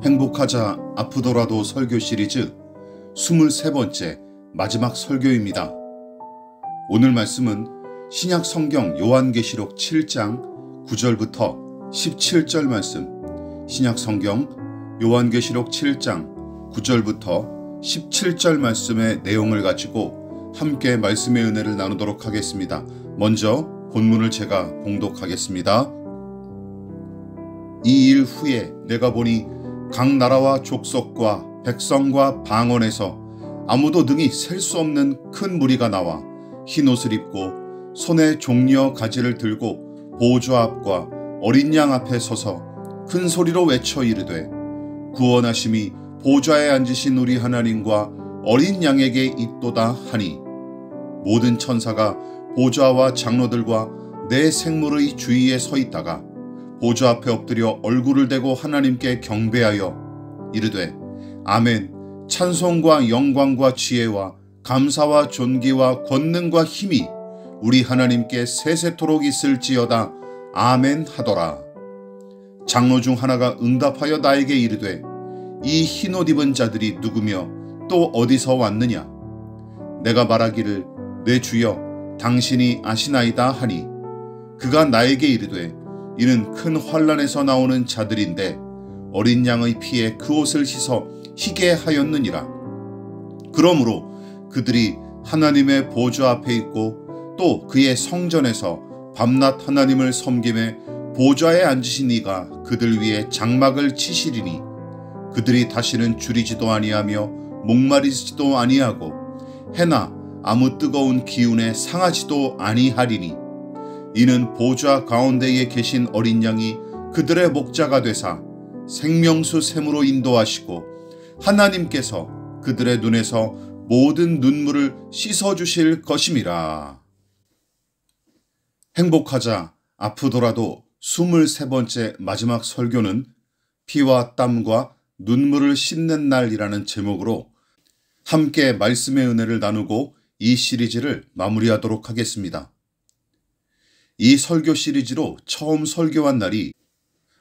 행복하자 아프더라도 설교 시리즈 23번째 마지막 설교입니다. 오늘 말씀은 신약 성경 요한계시록 7장 9절부터 17절 말씀, 신약 성경 요한계시록 7장 9절부터 17절 말씀의 내용을 가지고 함께 말씀의 은혜를 나누도록 하겠습니다. 먼저 본문을 제가 봉독하겠습니다. 이 일 후에 내가 보니 각 나라와 족속과 백성과 방언에서 아무도 능히 셀 수 없는 큰 무리가 나와 흰옷을 입고 손에 종려 가지를 들고 보좌 앞과 어린 양 앞에 서서 큰 소리로 외쳐 이르되 구원하심이 보좌에 앉으신 우리 하나님과 어린 양에게 있도다 하니 모든 천사가 보좌와 장로들과 내 생물의 주위에 서 있다가 보좌 앞에 엎드려 얼굴을 대고 하나님께 경배하여 이르되 아멘. 찬송과 영광과 지혜와 감사와 존귀와 권능과 힘이 우리 하나님께 세세토록 있을지어다. 아멘 하더라. 장로 중 하나가 응답하여 나에게 이르되 이 흰옷 입은 자들이 누구며 또 어디서 왔느냐? 내가 말하기를 내 주여 당신이 아시나이다 하니 그가 나에게 이르되 이는 큰 환난에서 나오는 자들인데 어린 양의 피에 그 옷을 씻어 희게 하였느니라. 그러므로 그들이 하나님의 보좌 앞에 있고 또 그의 성전에서 밤낮 하나님을 섬김에 보좌에 앉으신 이가 그들 위에 장막을 치시리니 그들이 다시는 줄이지도 아니하며 목마르지도 아니하고 해나 아무 뜨거운 기운에 상하지도 아니하리니 이는 보좌 가운데에 계신 어린 양이 그들의 목자가 되사 생명수 샘으로 인도하시고 하나님께서 그들의 눈에서 모든 눈물을 씻어주실 것임이라. 행복하자 아프더라도 23번째 마지막 설교는 피와 땀과 눈물을 씻는 날이라는 제목으로 함께 말씀의 은혜를 나누고 이 시리즈를 마무리하도록 하겠습니다. 이 설교 시리즈로 처음 설교한 날이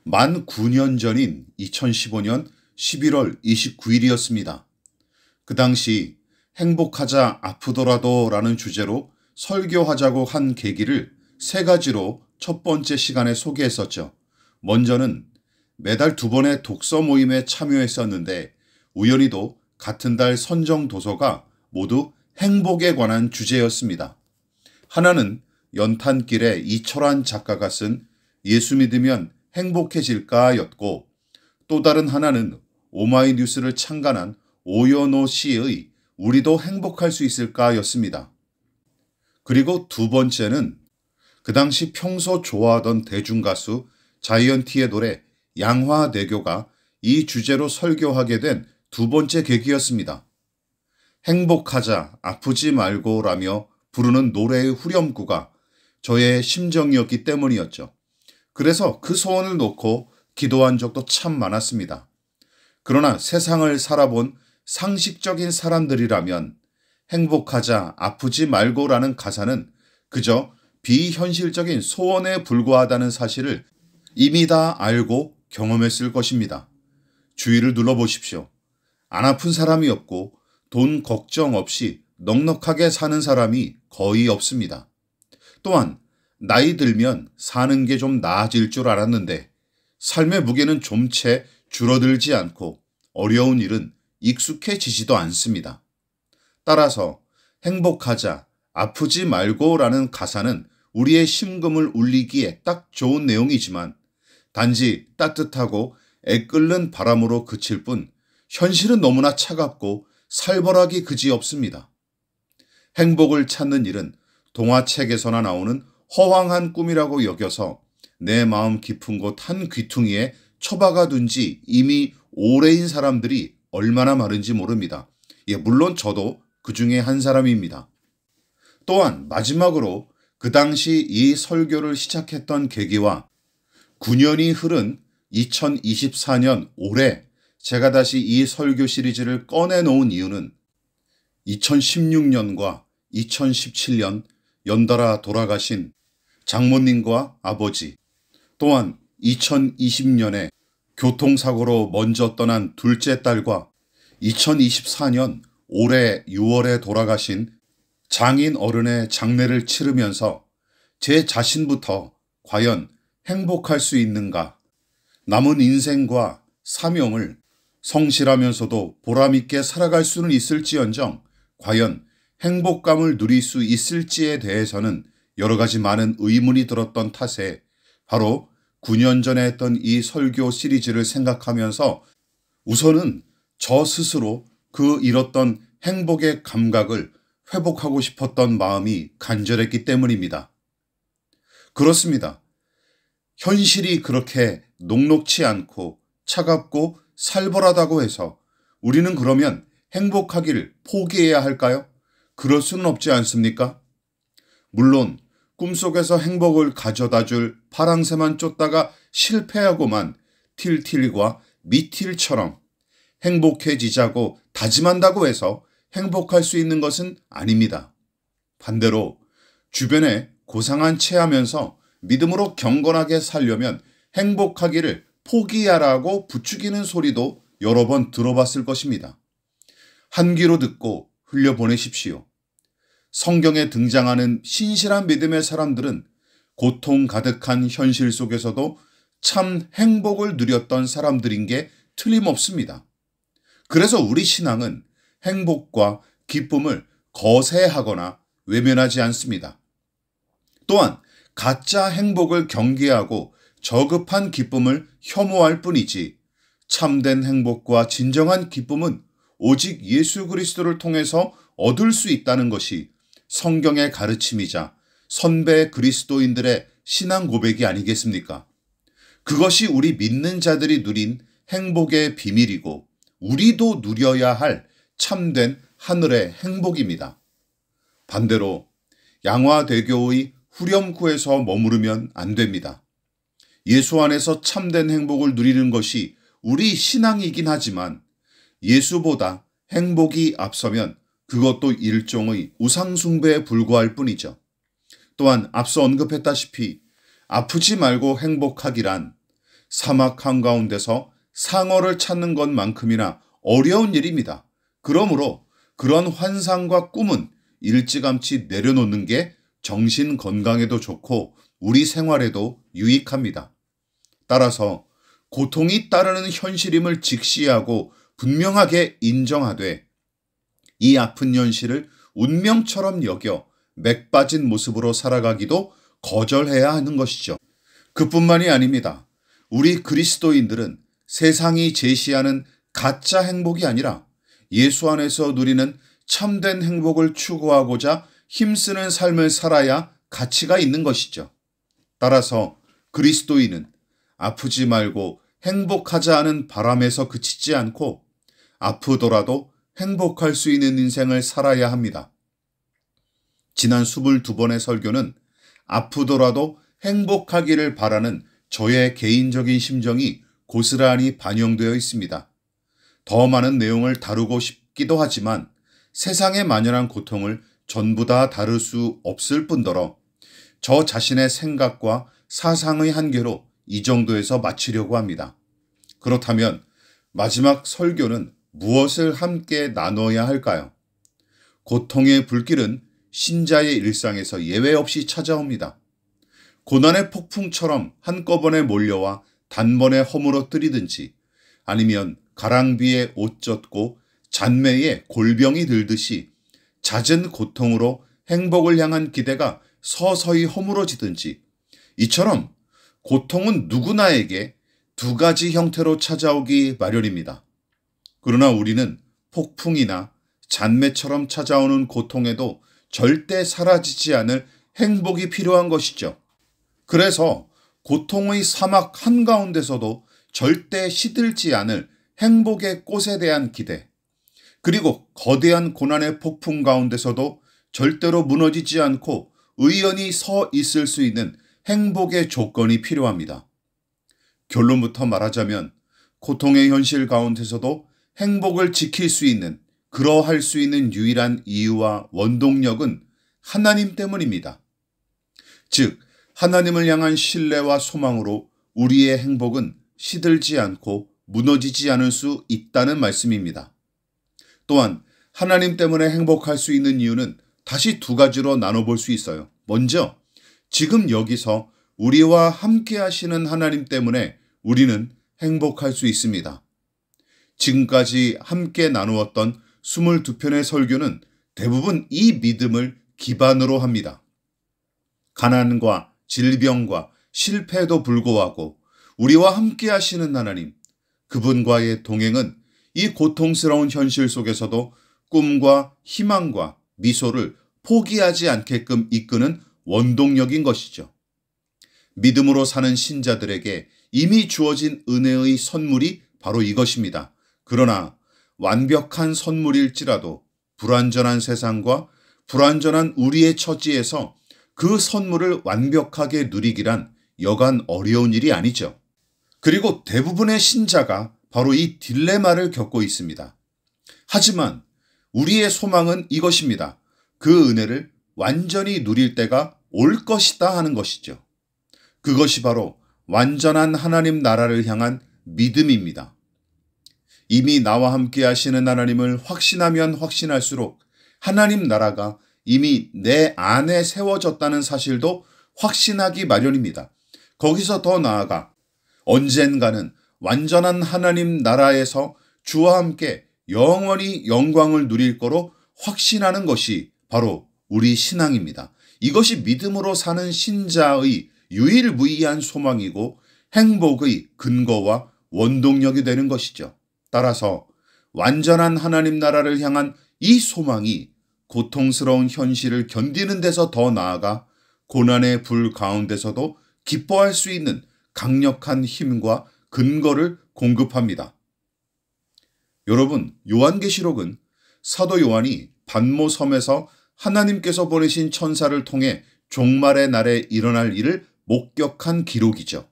만 9년 전인 2015년 11월 29일이었습니다. 그 당시 행복하자 아프더라도 라는 주제로 설교하자고 한 계기를 세 가지로 첫 번째 시간에 소개했었죠. 먼저는 매달 2번의 독서 모임에 참여했었는데 우연히도 같은 달 선정 도서가 모두 행복에 관한 주제였습니다. 하나는 연탄길에 이철환 작가가 쓴 예수 믿으면 행복해질까 였고 또 다른 하나는 오마이뉴스를 창간한 오연호 씨의 우리도 행복할 수 있을까 였습니다. 그리고 두 번째는 그 당시 평소 좋아하던 대중가수 자이언티의 노래 양화대교가 이 주제로 설교하게 된 두 번째 계기였습니다. 행복하자 아프지 말고 라며 부르는 노래의 후렴구가 저의 심정이었기 때문이었죠. 그래서 그 소원을 놓고 기도한 적도 참 많았습니다. 그러나 세상을 살아본 상식적인 사람들이라면 행복하자 아프지 말고라는 가사는 그저 비현실적인 소원에 불과하다는 사실을 이미 다 알고 경험했을 것입니다. 주위를 눌러보십시오. 안 아픈 사람이 없고 돈 걱정 없이 넉넉하게 사는 사람이 거의 없습니다. 또한 나이 들면 사는 게 좀 나아질 줄 알았는데 삶의 무게는 좀채 줄어들지 않고 어려운 일은 익숙해지지도 않습니다. 따라서 행복하자 아프지 말고 라는 가사는 우리의 심금을 울리기에 딱 좋은 내용이지만 단지 따뜻하고 애끓는 바람으로 그칠 뿐 현실은 너무나 차갑고 살벌하기 그지없습니다. 행복을 찾는 일은 동화책에서나 나오는 허황한 꿈이라고 여겨서 내 마음 깊은 곳 한 귀퉁이에 처박아 둔 지 이미 오래인 사람들이 얼마나 많은지 모릅니다. 물론 저도 그 중에 한 사람입니다. 또한 마지막으로 그 당시 이 설교를 시작했던 계기와 9년이 흐른 2024년 올해 제가 다시 이 설교 시리즈를 꺼내놓은 이유는 2016년과 2017년 연달아 돌아가신 장모님과 아버지 또한 2020년에 교통사고로 먼저 떠난 둘째 딸과 2024년 올해 6월에 돌아가신 장인 어른의 장례를 치르면서 제 자신부터 과연 행복할 수 있는가, 남은 인생과 사명을 성실하면서도 보람있게 살아갈 수는 있을지언정 과연 행복감을 누릴 수 있을지에 대해서는 여러 가지 많은 의문이 들었던 탓에 바로 9년 전에 했던 이 설교 시리즈를 생각하면서 우선은 저 스스로 그 잃었던 행복의 감각을 회복하고 싶었던 마음이 간절했기 때문입니다. 그렇습니다. 현실이 그렇게 녹록치 않고 차갑고 살벌하다고 해서 우리는 그러면 행복하기를 포기해야 할까요? 그럴 수는 없지 않습니까? 물론 꿈속에서 행복을 가져다 줄 파랑새만 쫓다가 실패하고만 틸틸과 미틸처럼 행복해지자고 다짐한다고 해서 행복할 수 있는 것은 아닙니다. 반대로 주변에 고상한 체하면서 믿음으로 경건하게 살려면 행복하기를 포기하라고 부추기는 소리도 여러 번 들어봤을 것입니다. 한 귀로 듣고 흘려보내십시오. 성경에 등장하는 신실한 믿음의 사람들은 고통 가득한 현실 속에서도 참 행복을 누렸던 사람들인 게 틀림없습니다. 그래서 우리 신앙은 행복과 기쁨을 거세하거나 외면하지 않습니다. 또한 가짜 행복을 경계하고 저급한 기쁨을 혐오할 뿐이지 참된 행복과 진정한 기쁨은 오직 예수 그리스도를 통해서 얻을 수 있다는 것이 성경의 가르침이자 선배 그리스도인들의 신앙 고백이 아니겠습니까? 그것이 우리 믿는 자들이 누린 행복의 비밀이고 우리도 누려야 할 참된 하늘의 행복입니다. 반대로 양화대교의 후렴구에서 머무르면 안 됩니다. 예수 안에서 참된 행복을 누리는 것이 우리 신앙이긴 하지만 예수보다 행복이 앞서면 그것도 일종의 우상숭배에 불과할 뿐이죠. 또한 앞서 언급했다시피 아프지 말고 행복하기란 사막 한가운데서 상어를 찾는 것만큼이나 어려운 일입니다. 그러므로 그런 환상과 꿈은 일찌감치 내려놓는 게 정신 건강에도 좋고 우리 생활에도 유익합니다. 따라서 고통이 따르는 현실임을 직시하고 분명하게 인정하되 이 아픈 현실을 운명처럼 여겨 맥 빠진 모습으로 살아가기도 거절해야 하는 것이죠. 그뿐만이 아닙니다. 우리 그리스도인들은 세상이 제시하는 가짜 행복이 아니라 예수 안에서 누리는 참된 행복을 추구하고자 힘쓰는 삶을 살아야 가치가 있는 것이죠. 따라서 그리스도인은 아프지 말고 행복하자 하는 바람에서 그치지 않고 아프더라도 행복할 수 있는 인생을 살아야 합니다. 지난 22번의 설교는 아프더라도 행복하기를 바라는 저의 개인적인 심정이 고스란히 반영되어 있습니다. 더 많은 내용을 다루고 싶기도 하지만 세상에 만연한 고통을 전부 다 다룰 수 없을 뿐더러 저 자신의 생각과 사상의 한계로 이 정도에서 마치려고 합니다. 그렇다면 마지막 설교는 무엇을 함께 나눠야 할까요? 고통의 불길은 신자의 일상에서 예외 없이 찾아옵니다. 고난의 폭풍처럼 한꺼번에 몰려와 단번에 허물어뜨리든지 아니면 가랑비에 옷 젖고 잔매에 골병이 들듯이 잦은 고통으로 행복을 향한 기대가 서서히 허물어지든지 이처럼 고통은 누구나에게 두 가지 형태로 찾아오기 마련입니다. 그러나 우리는 폭풍이나 잔매처럼 찾아오는 고통에도 절대 사라지지 않을 행복이 필요한 것이죠. 그래서 고통의 사막 한가운데서도 절대 시들지 않을 행복의 꽃에 대한 기대, 그리고 거대한 고난의 폭풍 가운데서도 절대로 무너지지 않고 의연히 서 있을 수 있는 행복의 조건이 필요합니다. 결론부터 말하자면 고통의 현실 가운데서도 행복을 지킬 수 있는, 그러할 수 있는 유일한 이유와 원동력은 하나님 때문입니다. 즉, 하나님을 향한 신뢰와 소망으로 우리의 행복은 시들지 않고 무너지지 않을 수 있다는 말씀입니다. 또한 하나님 때문에 행복할 수 있는 이유는 다시 두 가지로 나눠볼 수 있어요. 먼저, 지금 여기서 우리와 함께 하시는 하나님 때문에 우리는 행복할 수 있습니다. 지금까지 함께 나누었던 22편의 설교는 대부분 이 믿음을 기반으로 합니다. 가난과 질병과 실패에도 불구하고 우리와 함께 하시는 하나님, 그분과의 동행은 이 고통스러운 현실 속에서도 꿈과 희망과 미소를 포기하지 않게끔 이끄는 원동력인 것이죠. 믿음으로 사는 신자들에게 이미 주어진 은혜의 선물이 바로 이것입니다. 그러나 완벽한 선물일지라도 불완전한 세상과 불완전한 우리의 처지에서 그 선물을 완벽하게 누리기란 여간 어려운 일이 아니죠. 그리고 대부분의 신자가 바로 이 딜레마를 겪고 있습니다. 하지만 우리의 소망은 이것입니다. 그 은혜를 완전히 누릴 때가 올 것이다 하는 것이죠. 그것이 바로 완전한 하나님 나라를 향한 믿음입니다. 이미 나와 함께 하시는 하나님을 확신하면 확신할수록 하나님 나라가 이미 내 안에 세워졌다는 사실도 확신하기 마련입니다. 거기서 더 나아가 언젠가는 완전한 하나님 나라에서 주와 함께 영원히 영광을 누릴 거로 확신하는 것이 바로 우리 신앙입니다. 이것이 믿음으로 사는 신자의 유일무이한 소망이고 행복의 근거와 원동력이 되는 것이죠. 따라서 완전한 하나님 나라를 향한 이 소망이 고통스러운 현실을 견디는 데서 더 나아가 고난의 불 가운데서도 기뻐할 수 있는 강력한 힘과 근거를 공급합니다. 여러분, 요한계시록은 사도 요한이 반모섬에서 하나님께서 보내신 천사를 통해 종말의 날에 일어날 일을 목격한 기록이죠.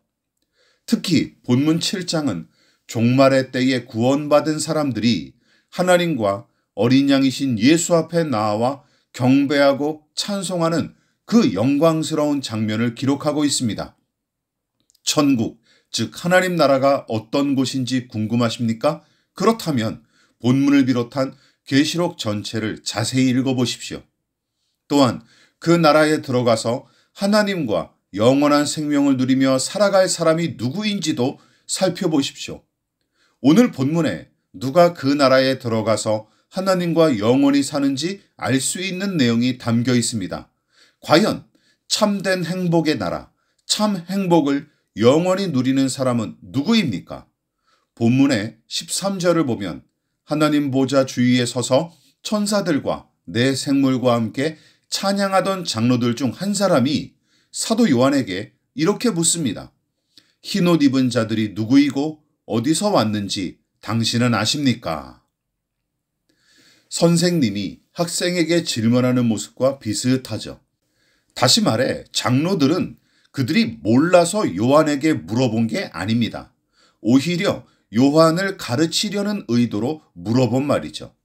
특히 본문 7장은 종말의 때에 구원받은 사람들이 하나님과 어린 양이신 예수 앞에 나와 경배하고 찬송하는 그 영광스러운 장면을 기록하고 있습니다. 천국, 즉 하나님 나라가 어떤 곳인지 궁금하십니까? 그렇다면 본문을 비롯한 계시록 전체를 자세히 읽어보십시오. 또한 그 나라에 들어가서 하나님과 영원한 생명을 누리며 살아갈 사람이 누구인지도 살펴보십시오. 오늘 본문에 누가 그 나라에 들어가서 하나님과 영원히 사는지 알 수 있는 내용이 담겨 있습니다. 과연 참된 행복의 나라, 참 행복을 영원히 누리는 사람은 누구입니까? 본문의 13절을 보면 하나님 보좌 주위에 서서 천사들과 내 생물과 함께 찬양하던 장로들 중 한 사람이 사도 요한에게 이렇게 묻습니다. 흰옷 입은 자들이 누구이고 어디서 왔는지 당신은 아십니까? 선생님이 학생에게 질문하는 모습과 비슷하죠. 다시 말해 장로들은 그들이 몰라서 요한에게 물어본 게 아닙니다. 오히려 요한을 가르치려는 의도로 물어본 말이죠.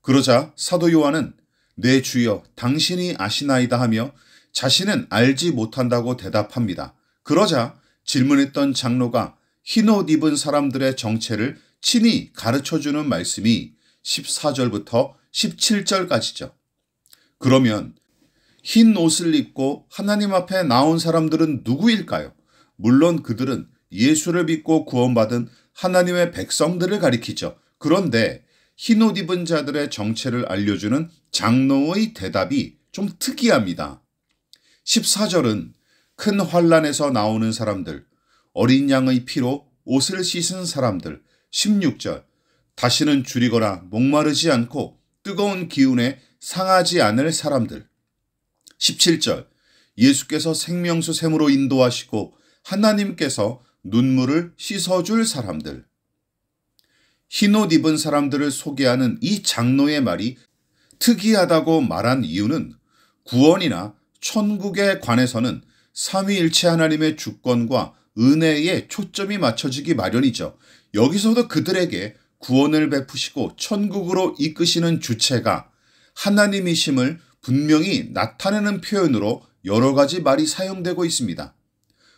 그러자 사도 요한은 내 주여 당신이 아시나이다 하며 자신은 알지 못한다고 대답합니다. 그러자 질문했던 장로가 흰옷 입은 사람들의 정체를 친히 가르쳐주는 말씀이 14절부터 17절까지죠. 그러면 흰 옷을 입고 하나님 앞에 나온 사람들은 누구일까요? 물론 그들은 예수를 믿고 구원받은 하나님의 백성들을 가리키죠. 그런데 흰옷 입은 자들의 정체를 알려주는 장로의 대답이 좀 특이합니다. 14절은 큰 환난에서 나오는 사람들, 어린 양의 피로 옷을 씻은 사람들, 16절 다시는 줄이거나 목마르지 않고 뜨거운 기운에 상하지 않을 사람들, 17절 예수께서 생명수 샘으로 인도하시고 하나님께서 눈물을 씻어줄 사람들. 흰옷 입은 사람들을 소개하는 이 장로의 말이 특이하다고 말한 이유는 구원이나 천국에 관해서는 삼위일체 하나님의 주권과 은혜에 초점이 맞춰지기 마련이죠. 여기서도 그들에게 구원을 베푸시고 천국으로 이끄시는 주체가 하나님이심을 분명히 나타내는 표현으로 여러 가지 말이 사용되고 있습니다.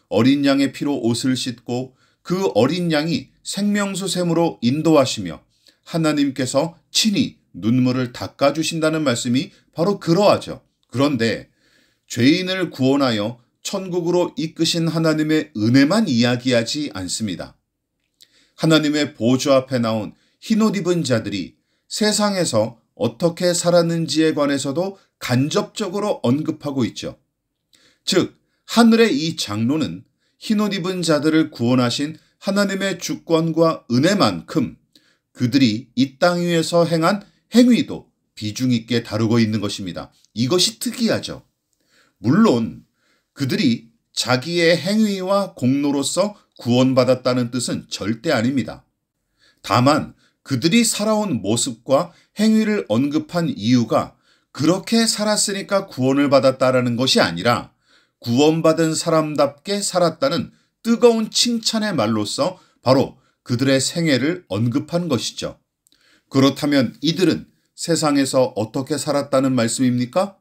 어린 양의 피로 옷을 씻고 그 어린 양이 생명수 샘으로 인도하시며 하나님께서 친히 눈물을 닦아주신다는 말씀이 바로 그러하죠. 그런데 죄인을 구원하여 천국으로 이끄신 하나님의 은혜만 이야기하지 않습니다. 하나님의 보좌 앞에 나온 흰옷 입은 자들이 세상에서 어떻게 살았는지에 관해서도 간접적으로 언급하고 있죠. 즉, 하늘의 이 장로는 흰옷 입은 자들을 구원하신 하나님의 주권과 은혜만큼 그들이 이 땅 위에서 행한 행위도 비중 있게 다루고 있는 것입니다. 이것이 특이하죠. 물론 그들이 자기의 행위와 공로로서 구원받았다는 뜻은 절대 아닙니다. 다만 그들이 살아온 모습과 행위를 언급한 이유가 그렇게 살았으니까 구원을 받았다라는 것이 아니라 구원받은 사람답게 살았다는 뜨거운 칭찬의 말로써 바로 그들의 생애를 언급한 것이죠. 그렇다면 이들은 세상에서 어떻게 살았다는 말씀입니까?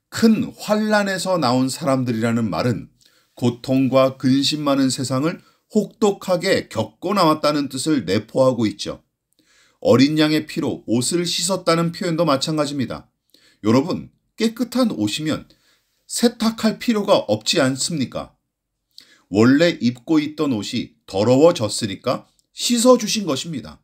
큰 환난에서 나온 사람들이라는 말은 고통과 근심 많은 세상을 혹독하게 겪고 나왔다는 뜻을 내포하고 있죠. 어린 양의 피로 옷을 씻었다는 표현도 마찬가지입니다. 여러분, 깨끗한 옷이면 세탁할 필요가 없지 않습니까? 원래 입고 있던 옷이 더러워졌으니까 씻어주신 것입니다.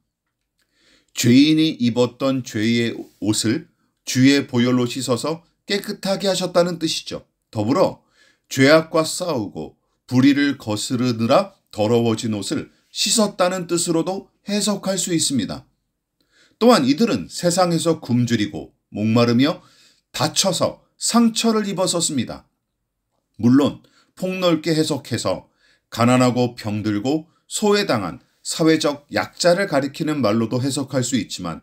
죄인이 입었던 죄의 옷을 주의 보혈로 씻어서 깨끗하게 하셨다는 뜻이죠. 더불어 죄악과 싸우고 불의를 거스르느라 더러워진 옷을 씻었다는 뜻으로도 해석할 수 있습니다. 또한 이들은 세상에서 굶주리고 목마르며 다쳐서 상처를 입었었습니다. 물론 폭넓게 해석해서 가난하고 병들고 소외당한 사회적 약자를 가리키는 말로도 해석할 수 있지만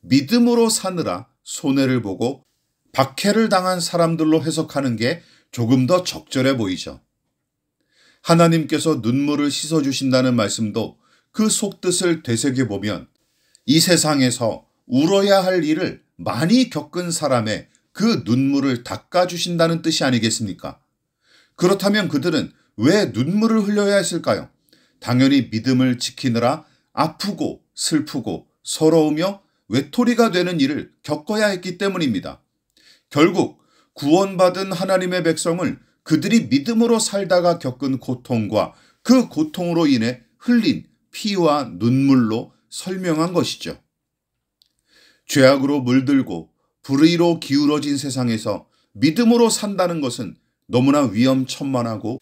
믿음으로 사느라 손해를 보고 박해를 당한 사람들로 해석하는 게 조금 더 적절해 보이죠. 하나님께서 눈물을 씻어주신다는 말씀도 그 속뜻을 되새겨보면 이 세상에서 울어야 할 일을 많이 겪은 사람의 그 눈물을 닦아주신다는 뜻이 아니겠습니까? 그렇다면 그들은 왜 눈물을 흘려야 했을까요? 당연히 믿음을 지키느라 아프고 슬프고 서러우며 외톨이가 되는 일을 겪어야 했기 때문입니다. 결국 구원받은 하나님의 백성을 그들이 믿음으로 살다가 겪은 고통과 그 고통으로 인해 흘린 피와 눈물로 설명한 것이죠. 죄악으로 물들고 불의로 기울어진 세상에서 믿음으로 산다는 것은 너무나 위험천만하고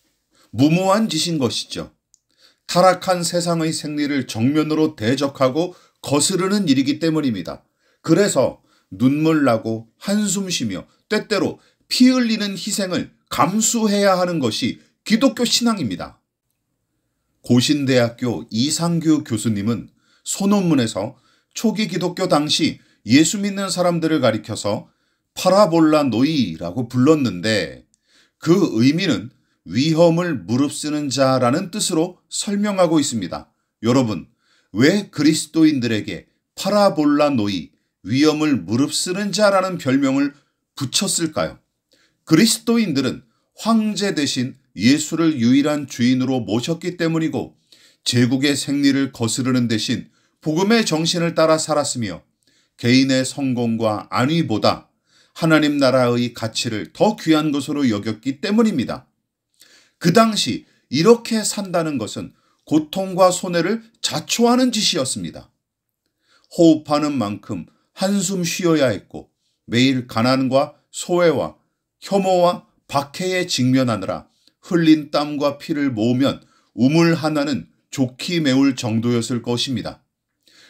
무모한 짓인 것이죠. 타락한 세상의 생리를 정면으로 대적하고 거스르는 일이기 때문입니다. 그래서 눈물 나고 한숨 쉬며 때때로 피 흘리는 희생을 감수해야 하는 것이 기독교 신앙입니다. 고신대학교 이상규 교수님은 소논문에서 초기 기독교 당시 예수 믿는 사람들을 가리켜서 파라볼라 노이라고 불렀는데 그 의미는 위험을 무릅쓰는 자라는 뜻으로 설명하고 있습니다. 여러분, 왜 그리스도인들에게 파라볼라 노이, 위험을 무릅쓰는 자라는 별명을 붙였을까요? 그리스도인들은 황제 대신 예수를 유일한 주인으로 모셨기 때문이고 제국의 생리를 거스르는 대신 복음의 정신을 따라 살았으며 개인의 성공과 안위보다 하나님 나라의 가치를 더 귀한 것으로 여겼기 때문입니다. 그 당시 이렇게 산다는 것은 고통과 손해를 자초하는 짓이었습니다. 호흡하는 만큼 한숨 쉬어야 했고 매일 가난과 소외와 혐오와 박해에 직면하느라 흘린 땀과 피를 모으면 우물 하나는 좋게 메울 정도였을 것입니다.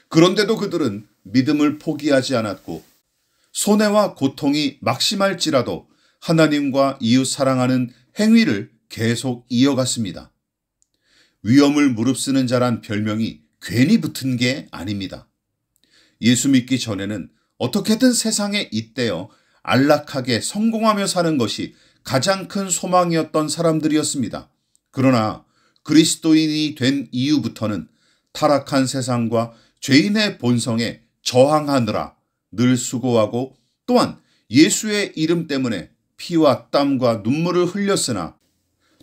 그런데도 그들은 믿음을 포기하지 않았고 손해와 고통이 막심할지라도 하나님과 이웃 사랑하는 행위를 계속 이어갔습니다. 위험을 무릅쓰는 자란 별명이 괜히 붙은 게 아닙니다. 예수 믿기 전에는 어떻게든 세상에 잇대어 안락하게 성공하며 사는 것이 가장 큰 소망이었던 사람들이었습니다. 그러나 그리스도인이 된 이후부터는 타락한 세상과 죄인의 본성에 저항하느라 늘 수고하고 또한 예수의 이름 때문에 피와 땀과 눈물을 흘렸으나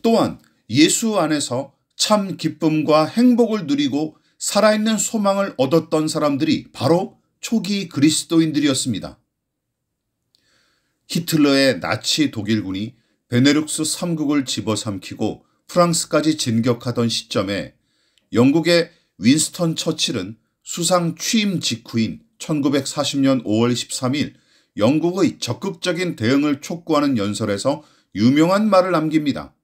또한 예수 안에서 참 기쁨과 행복을 누리고 살아있는 소망을 얻었던 사람들이 바로 초기 그리스도인들이었습니다. 히틀러의 나치 독일군이 베네룩스 3국을 집어삼키고 프랑스까지 진격하던 시점에 영국의 윈스턴 처칠은 수상 취임 직후인 1940년 5월 13일 영국의 적극적인 대응을 촉구하는 연설에서 유명한 말을 남깁니다.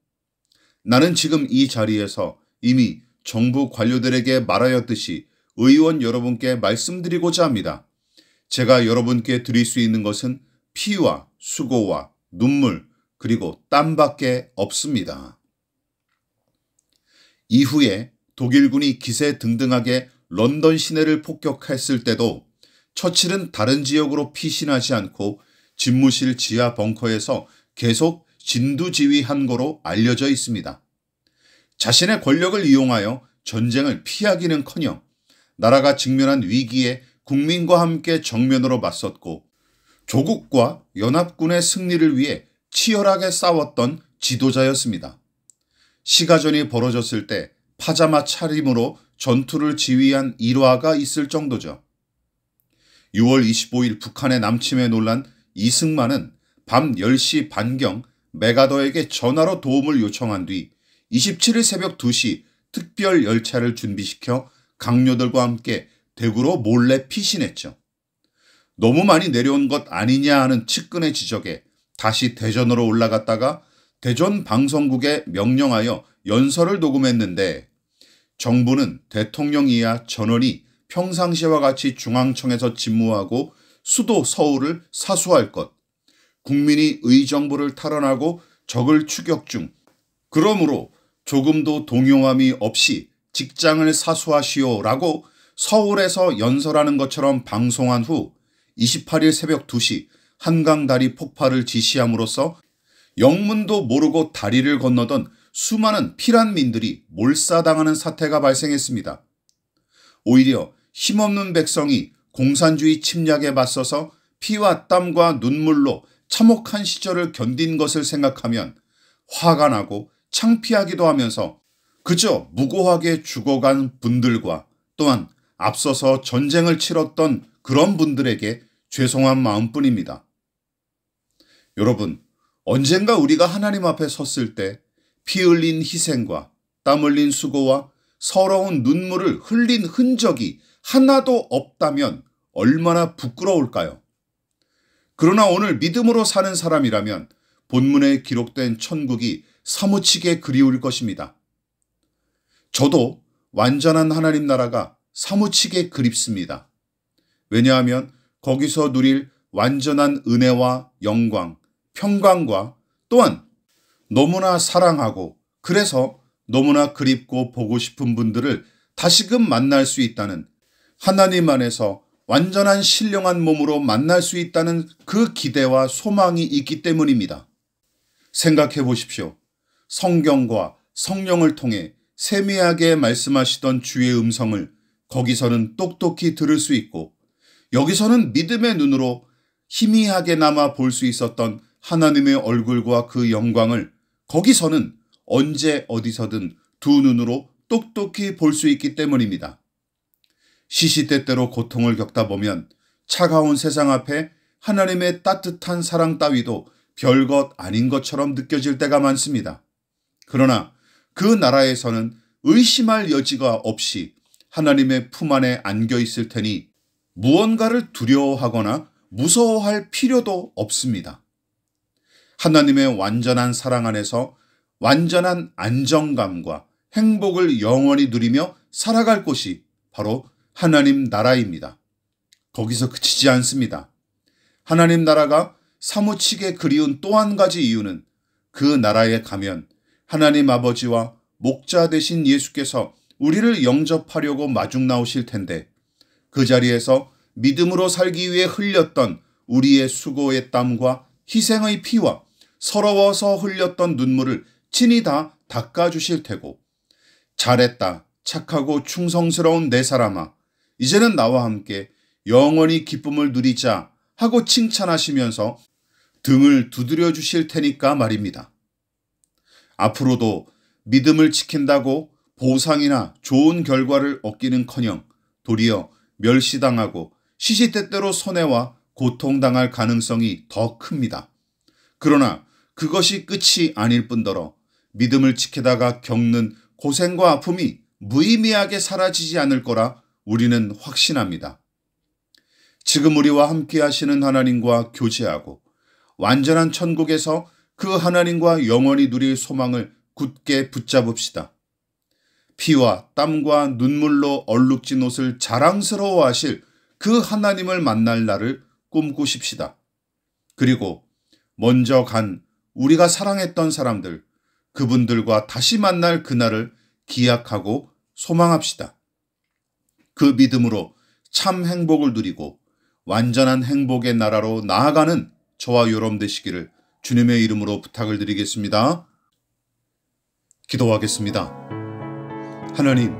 나는 지금 이 자리에서 이미 정부 관료들에게 말하였듯이 의원 여러분께 말씀드리고자 합니다. 제가 여러분께 드릴 수 있는 것은 피와 수고와 눈물 그리고 땀밖에 없습니다. 이후에 독일군이 기세등등하게 런던 시내를 폭격했을 때도 처칠은 다른 지역으로 피신하지 않고 집무실 지하 벙커에서 계속 진두지휘한 거로 알려져 있습니다. 자신의 권력을 이용하여 전쟁을 피하기는커녕 나라가 직면한 위기에 국민과 함께 정면으로 맞섰고 조국과 연합군의 승리를 위해 치열하게 싸웠던 지도자였습니다. 시가전이 벌어졌을 때 파자마 차림으로 전투를 지휘한 일화가 있을 정도죠. 6월 25일 북한의 남침에 놀란 이승만은 밤 10시 반경 메가더에게 전화로 도움을 요청한 뒤 27일 새벽 2시 특별 열차를 준비시켜 강요들과 함께 대구로 몰래 피신했죠. 너무 많이 내려온 것 아니냐 하는 측근의 지적에 다시 대전으로 올라갔다가 대전 방송국에 명령하여 연설을 녹음했는데 정부는 대통령이야 전원이 평상시와 같이 중앙청에서 집무하고 수도 서울을 사수할 것, 국민이 의정부를 탈환하고 적을 추격 중, 그러므로 조금도 동요함이 없이 직장을 사수하시오라고 서울에서 연설하는 것처럼 방송한 후 28일 새벽 2시 한강다리 폭파를 지시함으로써 영문도 모르고 다리를 건너던 수많은 피란민들이 몰사당하는 사태가 발생했습니다. 오히려 힘없는 백성이 공산주의 침략에 맞서서 피와 땀과 눈물로 참혹한 시절을 견딘 것을 생각하면 화가 나고 창피하기도 하면서 그저 무고하게 죽어간 분들과 또한 앞서서 전쟁을 치렀던 그런 분들에게 죄송한 마음뿐입니다. 여러분, 언젠가 우리가 하나님 앞에 섰을 때 피 흘린 희생과 땀 흘린 수고와 서러운 눈물을 흘린 흔적이 하나도 없다면 얼마나 부끄러울까요? 그러나 오늘 믿음으로 사는 사람이라면 본문에 기록된 천국이 사무치게 그리울 것입니다. 저도 완전한 하나님 나라가 사무치게 그립습니다. 왜냐하면 거기서 누릴 완전한 은혜와 영광, 평강과 또한 너무나 사랑하고 그래서 너무나 그립고 보고 싶은 분들을 다시금 만날 수 있다는, 하나님 안에서 완전한 신령한 몸으로 만날 수 있다는 그 기대와 소망이 있기 때문입니다. 생각해 보십시오. 성경과 성령을 통해 세미하게 말씀하시던 주의 음성을 거기서는 똑똑히 들을 수 있고 여기서는 믿음의 눈으로 희미하게나마 볼 수 있었던 하나님의 얼굴과 그 영광을 거기서는 언제 어디서든 두 눈으로 똑똑히 볼 수 있기 때문입니다. 시시때때로 고통을 겪다 보면 차가운 세상 앞에 하나님의 따뜻한 사랑 따위도 별것 아닌 것처럼 느껴질 때가 많습니다. 그러나 그 나라에서는 의심할 여지가 없이 하나님의 품 안에 안겨 있을 테니 무언가를 두려워하거나 무서워할 필요도 없습니다. 하나님의 완전한 사랑 안에서 완전한 안정감과 행복을 영원히 누리며 살아갈 곳이 바로 하나님 나라입니다. 거기서 그치지 않습니다. 하나님 나라가 사무치게 그리운 또 한 가지 이유는 그 나라에 가면 하나님 아버지와 목자 되신 예수께서 우리를 영접하려고 마중 나오실 텐데 그 자리에서 믿음으로 살기 위해 흘렸던 우리의 수고의 땀과 희생의 피와 서러워서 흘렸던 눈물을 친히 다 닦아주실 테고 잘했다, 착하고 충성스러운 내 사람아, 이제는 나와 함께 영원히 기쁨을 누리자 하고 칭찬하시면서 등을 두드려 주실 테니까 말입니다. 앞으로도 믿음을 지킨다고 보상이나 좋은 결과를 얻기는커녕 도리어 멸시당하고 시시때때로 손해와 고통당할 가능성이 더 큽니다. 그러나 그것이 끝이 아닐 뿐더러 믿음을 지키다가 겪는 고생과 아픔이 무의미하게 사라지지 않을 거라 우리는 확신합니다. 지금 우리와 함께 하시는 하나님과 교제하고 완전한 천국에서 그 하나님과 영원히 누릴 소망을 굳게 붙잡읍시다. 피와 땀과 눈물로 얼룩진 옷을 자랑스러워하실 그 하나님을 만날 날을 꿈꾸십시다. 그리고 먼저 간 우리가 사랑했던 사람들, 그분들과 다시 만날 그날을 기약하고 소망합시다. 그 믿음으로 참 행복을 누리고 완전한 행복의 나라로 나아가는 저와 여러분 되시기를 주님의 이름으로 부탁을 드리겠습니다. 기도하겠습니다. 하나님,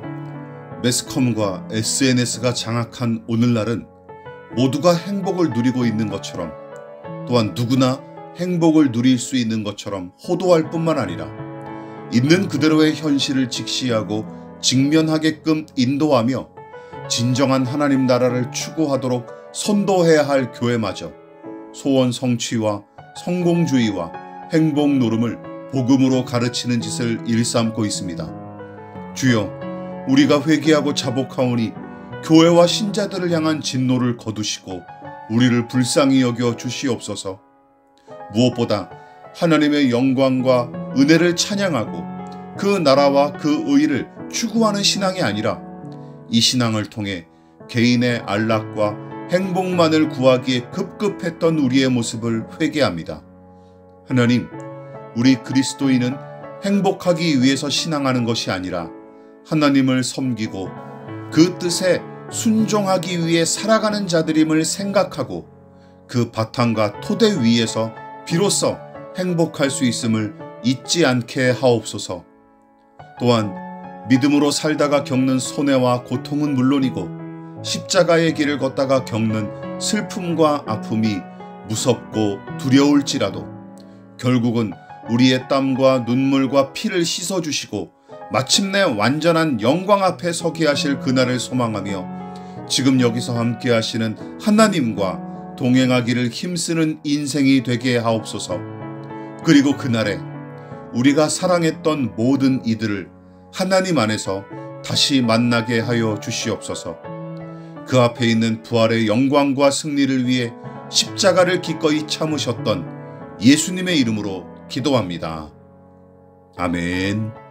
매스컴과 SNS가 장악한 오늘날은 모두가 행복을 누리고 있는 것처럼, 또한 누구나 행복을 누릴 수 있는 것처럼 호도할 뿐만 아니라 있는 그대로의 현실을 직시하고 직면하게끔 인도하며 진정한 하나님 나라를 추구하도록 선도해야 할 교회마저 소원 성취와 성공주의와 행복 노름을 복음으로 가르치는 짓을 일삼고 있습니다. 주여, 우리가 회개하고 자복하오니 교회와 신자들을 향한 진노를 거두시고 우리를 불쌍히 여겨 주시옵소서. 무엇보다 하나님의 영광과 은혜를 찬양하고 그 나라와 그 의를 추구하는 신앙이 아니라 이 신앙을 통해 개인의 안락과 행복만을 구하기에 급급했던 우리의 모습을 회개합니다. 하나님, 우리 그리스도인은 행복하기 위해서 신앙하는 것이 아니라 하나님을 섬기고 그 뜻에 순종하기 위해 살아가는 자들임을 생각하고 그 바탕과 토대 위에서 비로소 행복할 수 있음을 잊지 않게 하옵소서. 또한 믿음으로 살다가 겪는 손해와 고통은 물론이고 십자가의 길을 걷다가 겪는 슬픔과 아픔이 무섭고 두려울지라도 결국은 우리의 땀과 눈물과 피를 씻어주시고 마침내 완전한 영광 앞에 서게 하실 그날을 소망하며 지금 여기서 함께 하시는 하나님과 동행하기를 힘쓰는 인생이 되게 하옵소서. 그리고 그날에 우리가 사랑했던 모든 이들을 하나님 안에서 다시 만나게 하여 주시옵소서. 그 앞에 있는 부활의 영광과 승리를 위해 십자가를 기꺼이 참으셨던 예수님의 이름으로 기도합니다. 아멘.